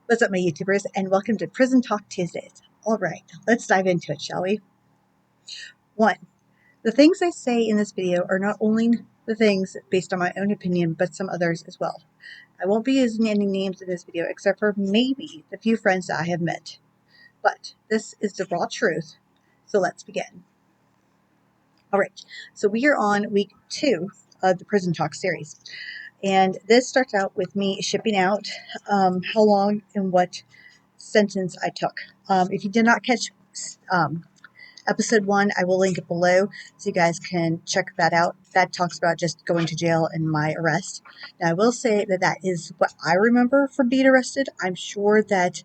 What's up, my YouTubers, and welcome to Prison Talk Tuesdays. All right, let's dive into it, shall we? 1. The things I say in this video are not only the things based on my own opinion, but some others as well. I won't be using any names in this video except for maybe the few friends that I have met. But this is the raw truth, so let's begin. All right, so we are on week 2 of the Prison Talk series. And this starts out with me shipping out how long and what sentence I took. If you did not catch episode 1, I will link it below so you guys can check that out. That talks about just going to jail and my arrest. Now, I will say that that is what I remember from being arrested. I'm sure that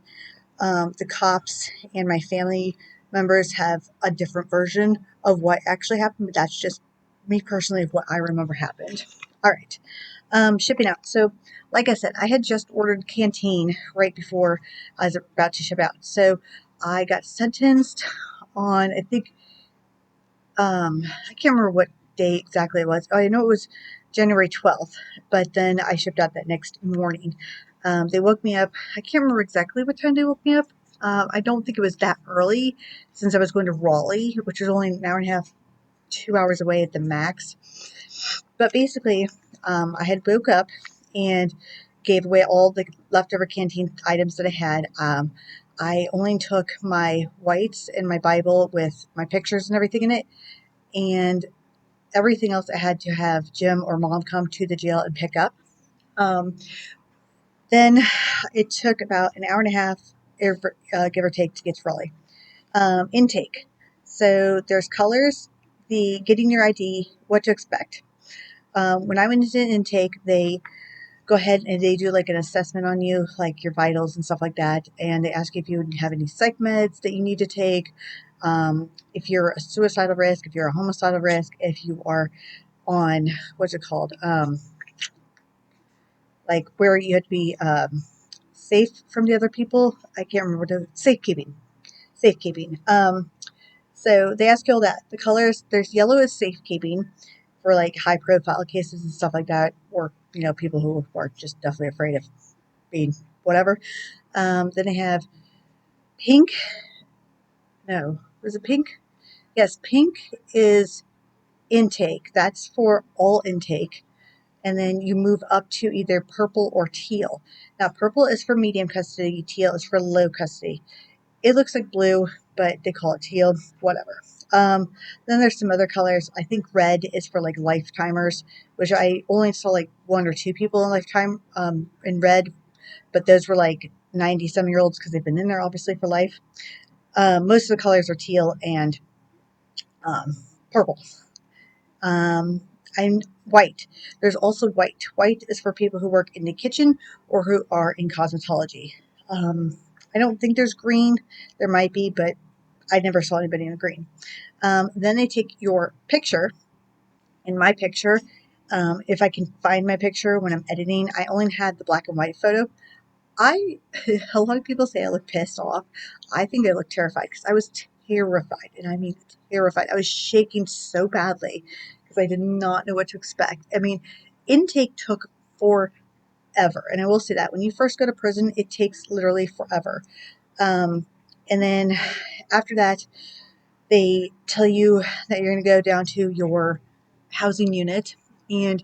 the cops and my family members have a different version of what actually happened, but that's just me personally of what I remember happened. All right. Shipping out. So, like I said, I had just ordered Canteen right before I was about to ship out. So, I got sentenced on, I think, I can't remember what day exactly it was. Oh, I know it was January 12th, but then I shipped out that next morning. They woke me up. I can't remember exactly what time they woke me up. I don't think it was that early since I was going to Raleigh, which is only an hour and a half, 2 hours away at the max. But basically, I had woke up and gave away all the leftover Canteen items that I had. I only took my whites and my Bible with my pictures and everything in it, and everything else I had to have Jim or Mom come to the jail and pick up. Then it took about an hour and a half, give or take, to get to Raleigh. Intake. So there's colors, the getting your ID, what to expect. When I went into intake, they go ahead and they do like an assessment on you, like your vitals and stuff like that. And they ask you if you have any psych meds that you need to take, if you're a suicidal risk, if you're a homicidal risk, if you are on, what's it called? Like where you have to be safe from the other people. I can't remember the safekeeping. Safekeeping. So they ask you all that. The colors, there's yellow is safekeeping for like high profile cases and stuff like that, or people who are just definitely afraid of being whatever. Then I have pink. No, was it pink? Yes, pink is intake. That's for all intake. And then you move up to either purple or teal. Now, purple is for medium custody. Teal is for low custody. It looks like blue, but they call it teal. Whatever. Then there's some other colors. I think red is for like lifetimers, which I only saw like 1 or 2 people in lifetime in red, but those were like 90-some-year-olds because they've been in there obviously for life. Most of the colors are teal and purple. And white. There's also white. White is for people who work in the kitchen or who are in cosmetology. I don't think there's green. There might be, but I never saw anybody in green. Then they take your picture. In my picture, if I can find my picture when I'm editing, I only had the black and white photo. A lot of people say I look pissed off. I think I look terrified because I was terrified, and I mean terrified. I was shaking so badly because I did not know what to expect. I mean, intake took forever, and I will say that when you first go to prison, it takes literally forever. And then after that, they tell you that you're going to go down to your housing unit, and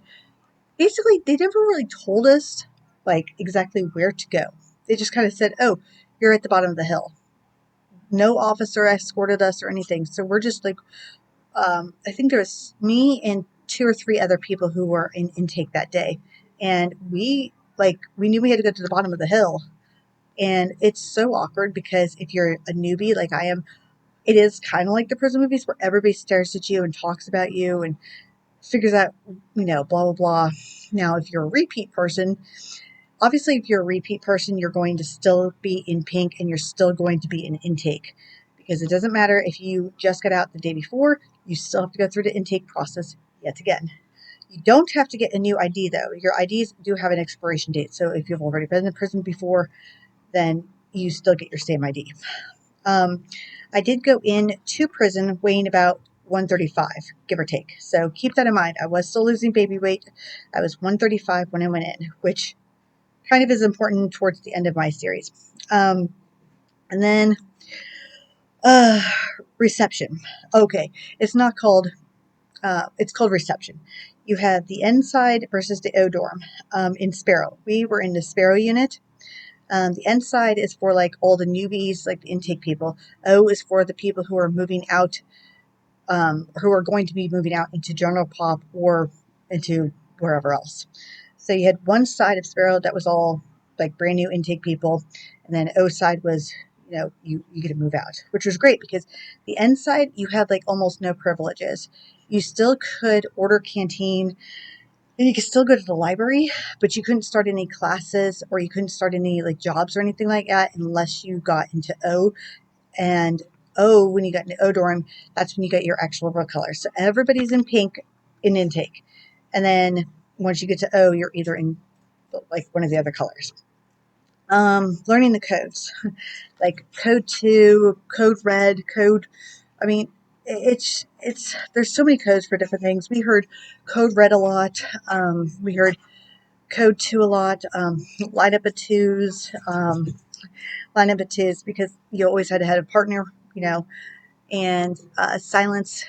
basically they never really told us like exactly where to go. They just kind of said, oh, you're at the bottom of the hill. No officer escorted us or anything, so we're just like I think there was me and 2 or 3 other people who were in intake that day, and we knew we had to go to the bottom of the hill. And it's so awkward because if you're a newbie like I am, it is kind of like the prison movies where everybody stares at you and talks about you and figures out, blah, blah, blah. Now, if you're a repeat person, obviously, if you're a repeat person, you're going to still be in pink and you're still going to be in intake because it doesn't matter if you just got out the day before, you still have to go through the intake process yet again. You don't have to get a new ID, though. Your IDs do have an expiration date. So if you've already been in prison before, then you still get your same ID. I did go into prison weighing about 135, give or take. So keep that in mind. I was still losing baby weight. I was 135 when I went in, which kind of is important towards the end of my series. And then reception. Okay, it's not called, it's called reception. You have the N side versus the O dorm in Sparrow. We were in the Sparrow unit. The N side is for like all the newbies, like the intake people. O is for the people who are moving out, who are going to be moving out into general pop or into wherever else. So you had one side of Sparrow that was all like brand new intake people, and then O side was, you know, you get to move out, which was great because the N side you had like almost no privileges. You still could order Canteen, and you could still go to the library, but you couldn't start any classes or you couldn't start any like jobs or anything like that unless you got into O. And O, when you got into O dorm, that's when you got your actual real colors. So everybody's in pink in intake, and then once you get to O, you're either in like one of the other colors. Learning the codes, like code 2, code red, code, I mean, it's there's so many codes for different things. We heard code red a lot. We heard code 2 a lot. Line up at twos. Line up at twos because you always had to have a partner, you know, and silence.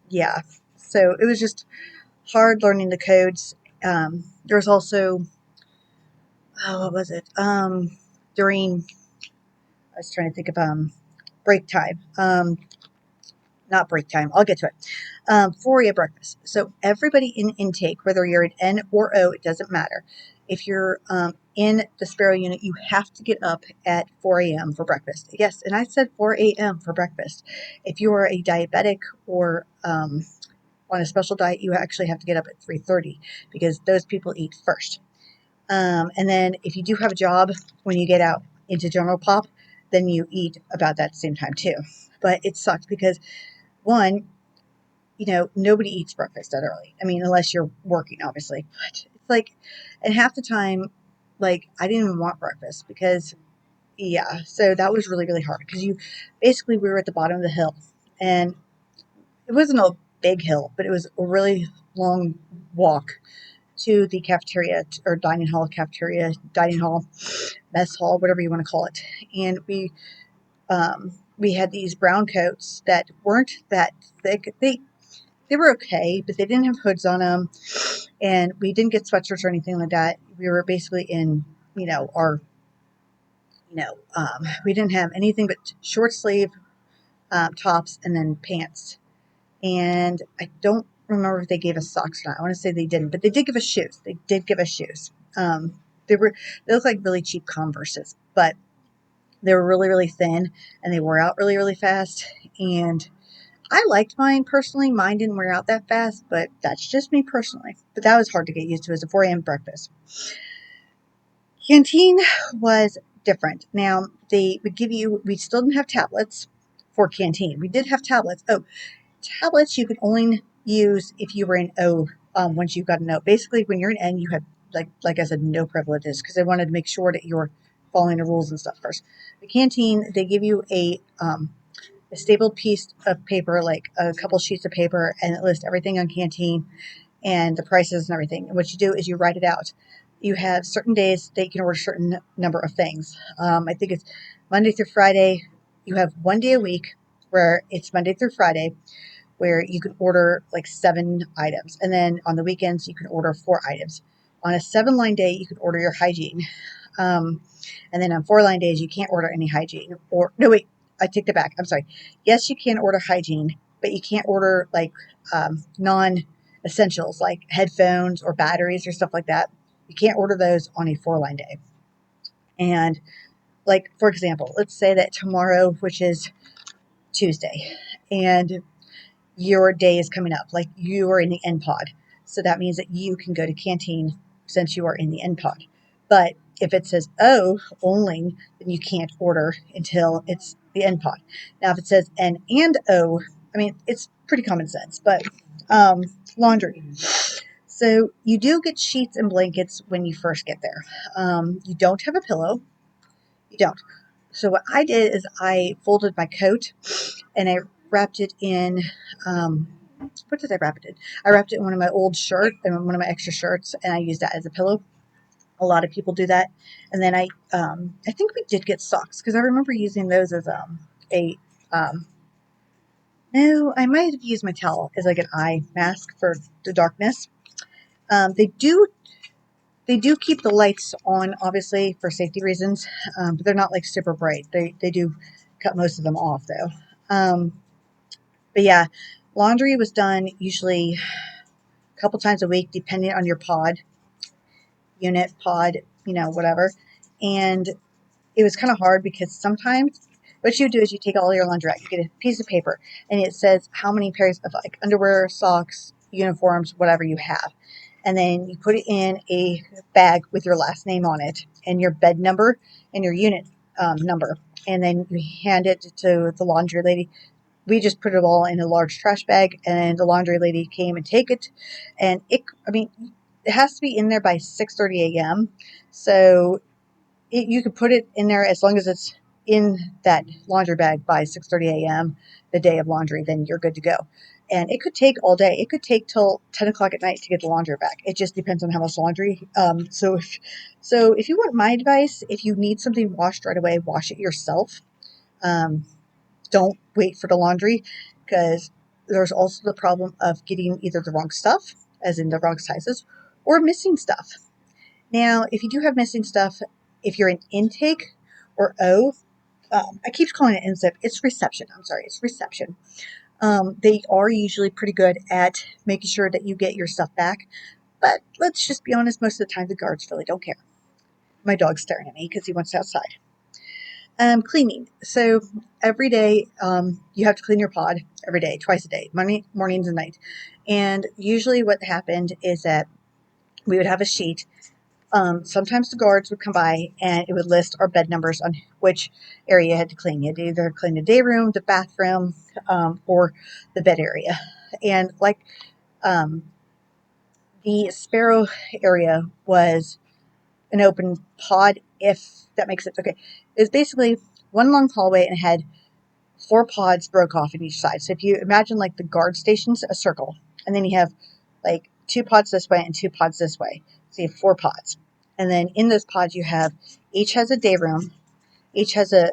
Yeah. So it was just hard learning the codes. There was also, what was it? During, I was trying to think of break time. Not break time. I'll get to it. 4 a.m. breakfast. So everybody in intake, whether you're an N or O, it doesn't matter. If you're in the Sparrow unit, you have to get up at 4 a.m. for breakfast. Yes, and I said 4 a.m. for breakfast. If you are a diabetic or on a special diet, you actually have to get up at 3:30 because those people eat first. And then if you do have a job when you get out into general pop, then you eat about that same time too. But it sucks because one, you know, nobody eats breakfast that early. I mean, unless you're working, obviously. But it's like, and half the time, like, I didn't even want breakfast because, yeah, so that was really, really hard because basically, we were at the bottom of the hill. And it wasn't a big hill, but it was a really long walk to the cafeteria or dining hall, mess hall, whatever you want to call it. And we had these brown coats that weren't that thick. They were okay, but they didn't have hoods on them, and we didn't get sweatshirts or anything like that. We were basically in, you know, we didn't have anything but short sleeve tops and then pants. And I don't remember if they gave us socks or not. I want to say they didn't, but they did give us shoes. They did give us shoes. They looked like really cheap Converses, but they were really, really thin, and they wore out really, really fast. And I liked mine personally. Mine didn't wear out that fast, but that's just me personally. But that was hard to get used to as a 4 a.m. breakfast. Canteen was different. Now, they would give you, we still didn't have tablets for Canteen. We did have tablets. Oh, tablets you could only use if you were in O once you got an O. Basically, when you're an N, you had, like I said, no privileges because they wanted to make sure that you were following the rules and stuff first. The Canteen, they give you a stapled piece of paper, like a couple sheets of paper, and it lists everything on Canteen and the prices and everything. And what you do is you write it out. You have certain days that you can order a certain number of things. I think it's Monday through Friday. You have one day a week where it's Monday through Friday where you can order like 7 items. And then on the weekends, you can order 4 items. On a 7-line day, you can order your hygiene. And then on 4-line days, you can't order any hygiene. Or, no, wait, I take that back. I'm sorry. Yes, you can order hygiene, but you can't order like non-essentials like headphones or batteries or stuff like that. You can't order those on a 4-line day. And like, for example, let's say that tomorrow, which is Tuesday, and your day is coming up, like you are in the N pod. So that means that you can go to Canteen since you are in the N pod. But if it says O only, then you can't order until it's the N pod. Now, if it says N and O, I mean, it's pretty common sense, but laundry. So you do get sheets and blankets when you first get there. You don't have a pillow. You don't. So what I did is I folded my coat and I wrapped it in, what did I wrap it in? I wrapped it in one of my old shirts and one of my extra shirts, and I used that as a pillow. A lot of people do that. And then I think we did get socks because I remember using those as a no, I might have used my towel as like an eye mask for the darkness. They do keep the lights on, obviously, for safety reasons, but they're not like super bright. They do cut most of them off though. But yeah, laundry was done usually a couple times a week, depending on your pod, whatever. And it was kind of hard because sometimes what you do is you take all your laundry out, you get a piece of paper, and it says how many pairs of like underwear, socks, uniforms, whatever you have. And then you put it in a bag with your last name on it and your bed number and your unit number. And then you hand it to the laundry lady. We just put it all in a large trash bag, and the laundry lady came and take it. And it has to be in there by 6:30 a.m. So you could put it in there as long as it's in that laundry bag by 6:30 a.m. the day of laundry, then you're good to go. And it could take all day. It could take till 10 o'clock at night to get the laundry back. It just depends on how much laundry. So if you want my advice, if you need something washed right away, wash it yourself. Um, don't wait for the laundry, because there's also the problem of getting either the wrong stuff, as in the wrong sizes, or missing stuff. Now, if you do have missing stuff, if you're in intake or O, I keep calling it INSIP. It's reception. I'm sorry, it's reception. They are usually pretty good at making sure that you get your stuff back. But let's just be honest, most of the time the guards really don't care. My dog's staring at me because he wants outside. Cleaning. So every day, you have to clean your pod every day, twice a day, mornings and night. And usually what happened is that we would have a sheet. Sometimes the guards would come by and it would list our bed numbers on which area you had to clean. You had to either clean the day room, the bathroom, or the bed area. And like um, the sparrow area was an open pod, if that makes sense. Okay. It was basically one long hallway and it had 4 pods broke off in each side. So if you imagine like the guard stations, a circle, and then you have like 2 pods this way and 2 pods this way. So you have 4 pods. And then in those pods you have, each has a day room, each has a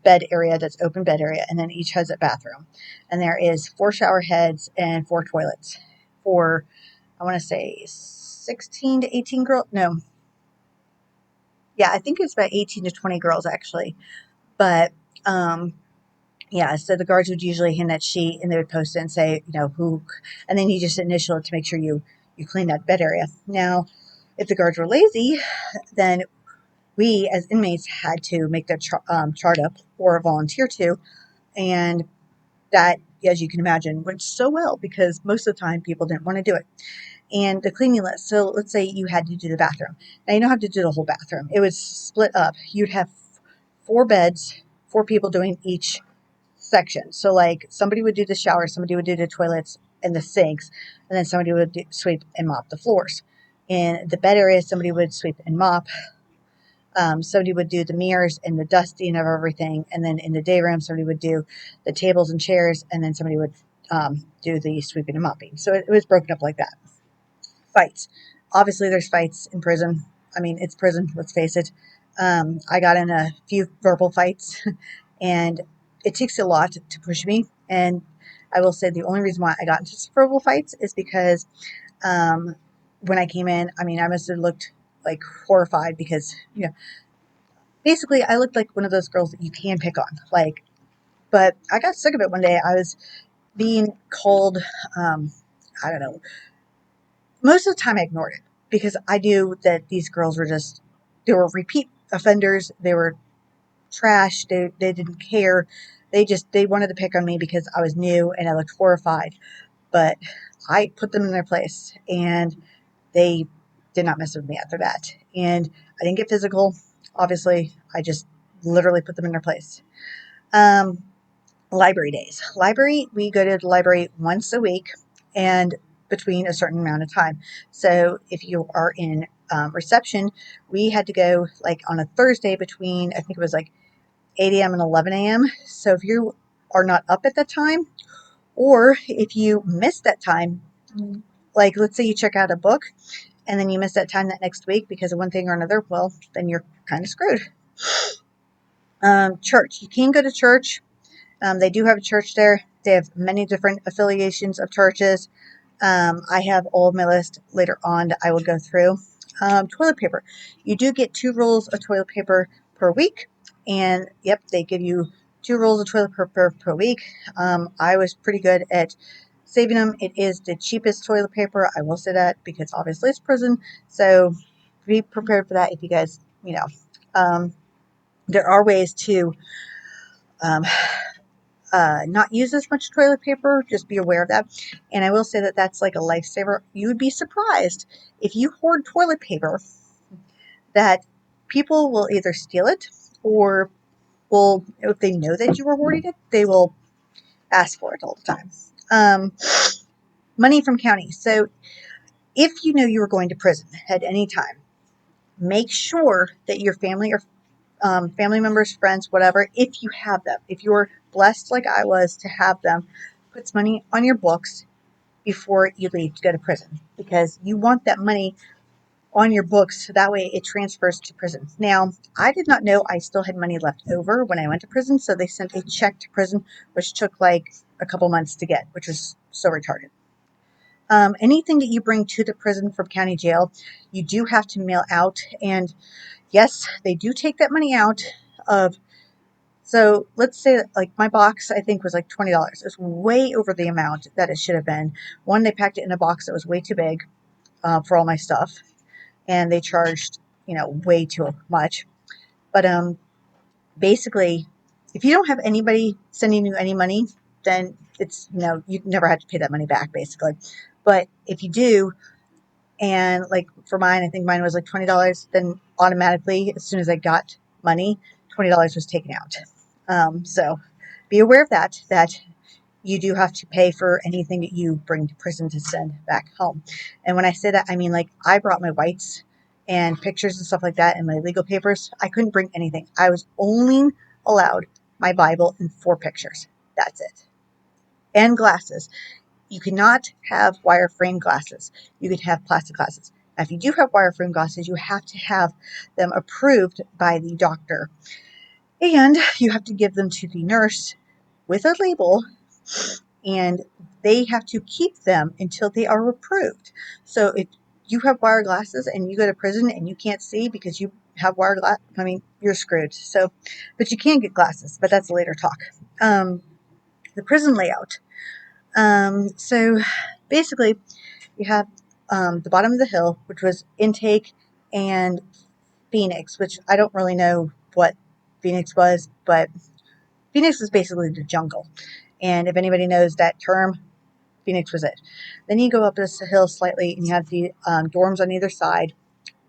bed area, that's open bed area, and then each has a bathroom. And there is 4 shower heads and 4 toilets for, I want to say 16 to 18 girls. No. Yeah, I think it's about 18 to 20 girls actually. But yeah, so the guards would usually hand that sheet and they would post it and say, who, and then you just initial it to make sure you clean that bed area. Now, if the guards were lazy, then we as inmates had to make that chart up or volunteer to, and that, as you can imagine, went so well because most of the time people didn't want to do it. And the cleaning list. So let's say you had to do the bathroom. Now you don't have to do the whole bathroom. It was split up. You'd have 4 beds, 4 people doing each section. So like somebody would do the shower, somebody would do the toilets and the sinks, and then somebody would sweep and mop the floors. In the bed area, somebody would sweep and mop. Somebody would do the mirrors and the dusting of everything, and then in the day room, somebody would do the tables and chairs, and then somebody would do the sweeping and mopping. So it was broken up like that. Fights. Obviously, there's fights in prison. I mean, it's prison, let's face it. I got in a few verbal fights, and it takes a lot to push me. And I will say the only reason why I got into verbal fights is because when I came in, I mean, I must have looked like horrified because, basically I looked like one of those girls that you can pick on. But I got sick of it one day. I was being called, I don't know, most of the time I ignored it because I knew that these girls they were repeat offenders. They were trash. They didn't care. They wanted to pick on me because I was new and I looked horrified. But I put them in their place, and they did not mess with me after that. And I didn't get physical. Obviously, I just literally put them in their place. Um, Library days. We go to the library once a week and between a certain amount of time. So if you are in reception, we had to go like on a Thursday between, I think it was like 8 a.m. and 11 a.m. So if you are not up at that time, or if you miss that time, like let's say you check out a book and then you miss that time that next week because of one thing or another, well, then you're kind of screwed. Church. You can go to church. They do have a church there. They have many different affiliations of churches. I have all of my list later on that I will go through. Toilet paper. You do get 2 rolls of toilet paper per week. And yep, they give you 2 rolls of toilet paper per week. I was pretty good at saving them. It is the cheapest toilet paper. I will say that because obviously it's prison. So be prepared for that if you guys, there are ways to um, not use as much toilet paper. Just be aware of that. And I will say that that's like a lifesaver. You would be surprised if you hoard toilet paper that people will either steal it or will, if they know that you are hoarding it, they will ask for it all the time. Money from county. So if you know you are going to prison at any time, make sure that your family or family members, friends, whatever, if you have them, if you're blessed like I was to have them, puts money on your books before you leave to go to prison, because you want that money on your books so that way it transfers to prison. Now, I did not know I still had money left over when I went to prison, so they sent a check to prison, which took like a couple months to get, which was so retarded. Anything that you bring to the prison from county jail, you do have to mail out, and yes, they do take that money out of. So let's say like my box, I think was like $20. It was way over the amount that it should have been. One, they packed it in a box that was way too big for all my stuff, and they charged, way too much. But basically, if you don't have anybody sending you any money, then it's, you never have to pay that money back, basically. But if you do, and like for mine, I think mine was like $20, then automatically, as soon as I got money, $20 was taken out. So be aware of that you do have to pay for anything that you bring to prison to send back home. And when I say that, I mean, like, I brought my whites and pictures and stuff like that and my legal papers. I couldn't bring anything. I was only allowed my Bible and 4 pictures. That's it. And glasses. You cannot have wire frame glasses. You can have plastic glasses. Now, if you do have wire frame glasses, you have to have them approved by the doctor. And you have to give them to the nurse with a label, and they have to keep them until they are approved. So if you have wire glasses and you go to prison and you can't see because you have wire glasses, I mean, you're screwed. So, but you can get glasses, but that's a later talk. The prison layout. So basically, you have the bottom of the hill, which was intake, and Phoenix, which I don't really know what Phoenix was, but Phoenix is basically the jungle. And if anybody knows that term, Phoenix was it. Then you go up this hill slightly and you have the dorms on either side,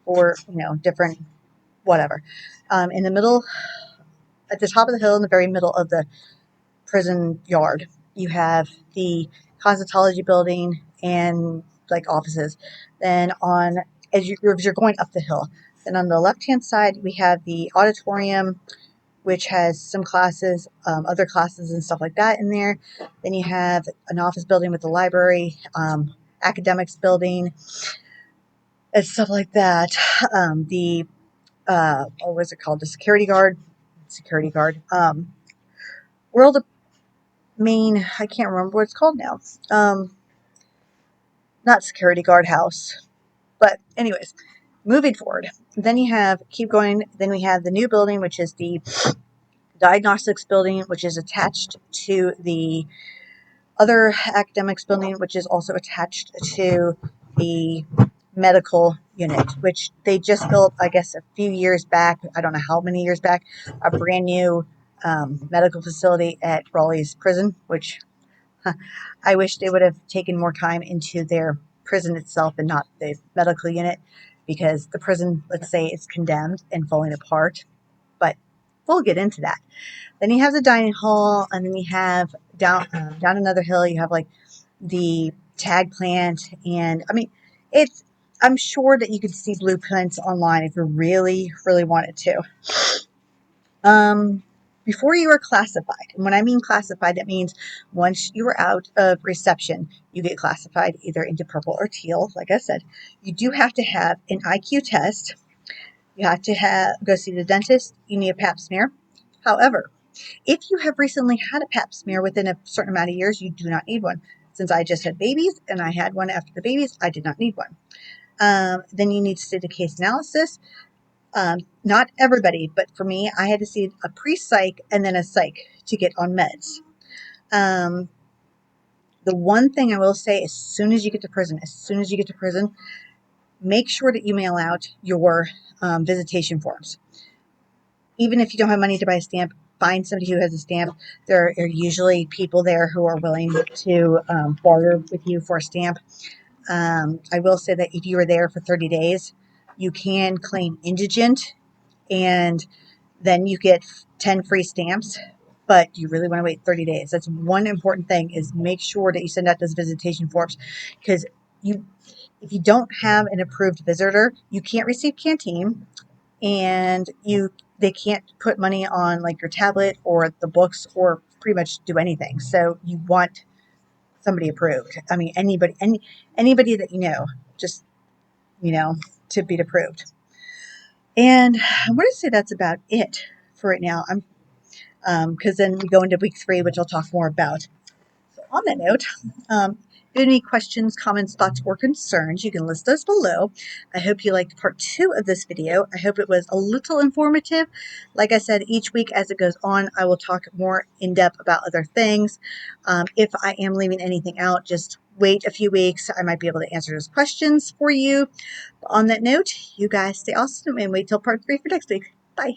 or, different whatever. In the middle, at the top of the hill, in the very middle of the prison yard, you have the cosmetology building and like offices. Then as you're going up the hill, then on the left-hand side, we have the auditorium, which has some classes, other classes and stuff like that in there. Then you have an office building with a library, academics building, and stuff like that. What was it called? The security guard. World of Maine. I can't remember what it's called now. Not security guard house. But anyways, moving forward. Then keep going. Then we have the new building, which is the diagnostics building, which is attached to the other academics building, which is also attached to the medical unit, which they just built, I guess, a few years back. I don't know how many years back, a brand new medical facility at Raleigh's prison, which I wish they would have taken more time into their prison itself and not the medical unit, because the prison, let's say, is condemned and falling apart. But we'll get into that. Then you have the dining hall, and then you have down another hill, you have like the tag plant, and I mean, I'm sure that you could see blueprints online if you really, really wanted to. before you are classified. And when I mean classified, that means once you are out of reception, you get classified either into purple or teal. Like I said, you do have to have an IQ test. You have to go see the dentist. You need a pap smear. However, if you have recently had a pap smear within a certain amount of years, you do not need one. Since I just had babies and I had one after the babies, I did not need one. Then you need to do the case analysis. Not everybody, but for me, I had to see a pre-psych and then a psych to get on meds. The one thing I will say, as soon as you get to prison, make sure that you mail out your visitation forms. Even if you don't have money to buy a stamp, find somebody who has a stamp. There are usually people there who are willing to barter with you for a stamp. I will say that if you are there for 30 days, you can claim indigent, and then you get 10 free stamps, but you really want to wait 30 days. That's one important thing, is make sure that you send out those visitation forms, because if you don't have an approved visitor, you can't receive Canteen, and they can't put money on like your tablet or the books or pretty much do anything. So you want somebody approved. I mean, anybody that just to be approved. And I want to say that's about it for right now. Because then we go into week 3, which I'll talk more about. So on that note, if you have any questions, comments, thoughts, or concerns, you can list those below. I hope you liked part 2 of this video. I hope it was a little informative. Like I said, each week as it goes on, I will talk more in depth about other things. If I am leaving anything out, just wait a few weeks. I might be able to answer those questions for you. But on that note, you guys stay awesome and wait till part 3 for next week. Bye.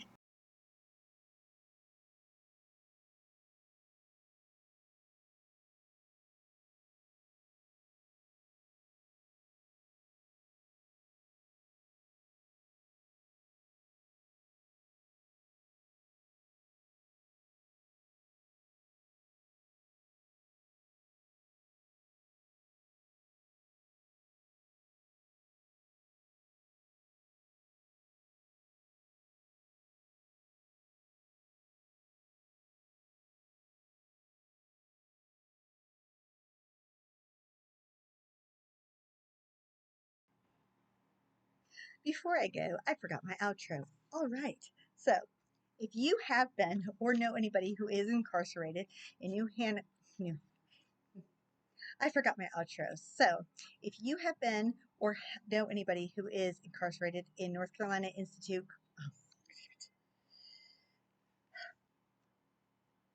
Before I go, I forgot my outro. All right. So, if you have been or know anybody who is incarcerated and you I forgot my outro. So, if you have been or know anybody who is incarcerated in North Carolina Institute, oh,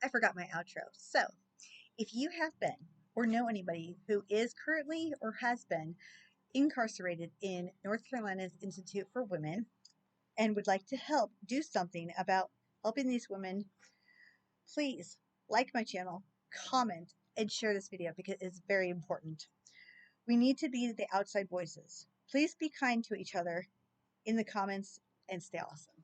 I forgot my outro. So, if you have been or know anybody who is currently or has been incarcerated in North Carolina's Institute for Women and would like to help do something about helping these women, please like my channel, comment, and share this video because it's very important. We need to be the outside voices. Please be kind to each other in the comments and stay awesome.